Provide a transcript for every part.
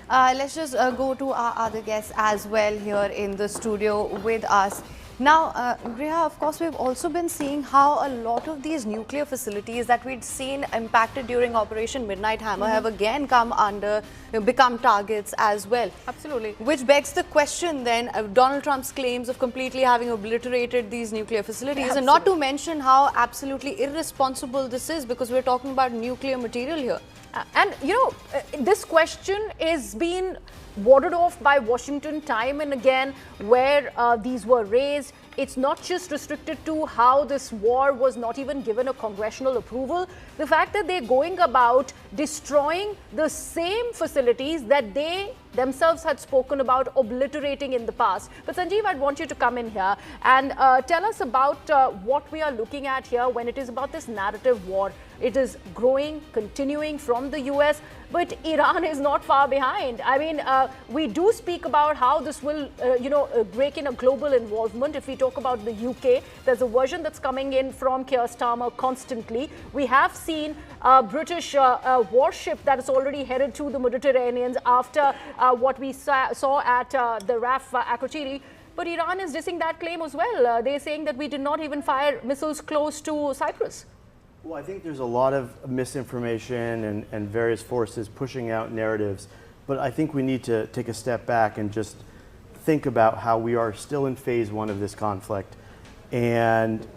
Let's just go to our other guests as well here in the studio with us. Now, Griha, of course, we've also been seeing how a lot of these nuclear facilities that we'd seen impacted during Operation Midnight Hammer have again become targets as well. Absolutely. Which begs the question then of Donald Trump's claims of completely having obliterated these nuclear facilities, and not to mention how absolutely irresponsible this is, because we're talking about nuclear material here. And you know, this question is being warded off by Washington time and again, where these were raised. It's not just restricted to how this war was not even given a congressional approval. The fact that they're going about destroying the same facilities that they themselves had spoken about obliterating in the past. But Sanjeev, I'd want you to come in here and tell us about what we are looking at here when it is about this narrative war. It is growing, continuing from the US, but Iran is not far behind. I mean, we do speak about how this will, break in a global involvement. If we talk about the UK, there's a version that's coming in from Keir Starmer constantly. We have seen a British warship that is already headed to the Mediterranean after what we saw at the RAF Akrotiri. But Iran is dissing that claim as well. They're saying that we did not even fire missiles close to Cyprus. Well, I think there's a lot of misinformation and various forces pushing out narratives, but I think we need to take a step back and just think about how we are still in phase one of this conflict. And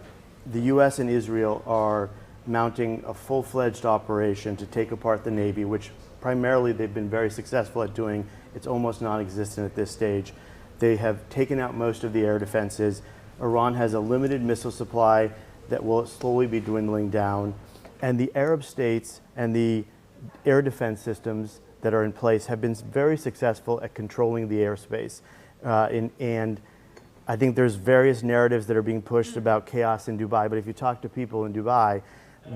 the US and Israel are mounting a full-fledged operation to take apart the Navy, which primarily they've been very successful at doing. It's almost non-existent at this stage. They have taken out most of the air defenses. Iran has a limited missile supply that will slowly be dwindling down. And the Arab states and the air defense systems that are in place have been very successful at controlling the airspace. And I think there's various narratives that are being pushed about chaos in Dubai, but if you talk to people in Dubai,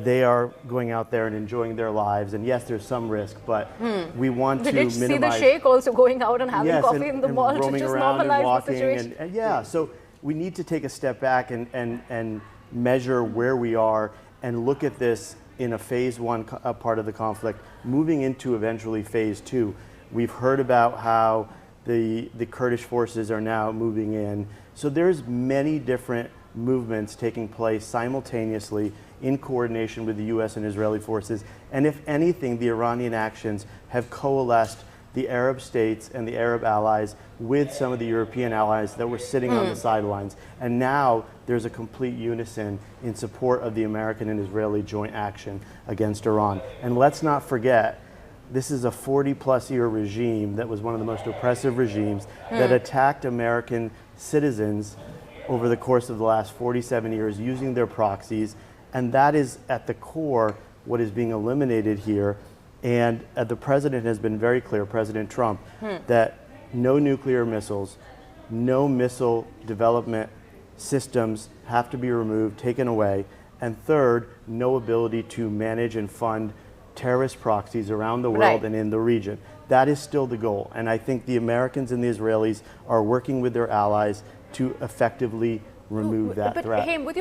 they are going out there and enjoying their lives. And yes, there's some risk, but we want to minimize. We did see the Sheikh also going out and having coffee in the mall to just normalize the situation. And yeah, so we need to take a step back and measure where we are and look at this in a phase one part of the conflict, moving into eventually phase two. We've heard about how the Kurdish forces are now moving in. So there's many different movements taking place simultaneously in coordination with the US and Israeli forces. And if anything, the Iranian actions have coalesced the Arab states and the Arab allies with some of the European allies that were sitting on the sidelines. And now there's a complete unison in support of the American and Israeli joint action against Iran. And let's not forget, this is a 40-plus year regime that was one of the most oppressive regimes that attacked American citizens over the course of the last 47 years using their proxies. And that is at the core what is being eliminated here. And the president has been very clear, President Trump, that no nuclear missiles, no missile development systems have to be removed, taken away. And third, no ability to manage and fund terrorist proxies around the world and in the region. That is still the goal. And I think the Americans and the Israelis are working with their allies to effectively remove that threat.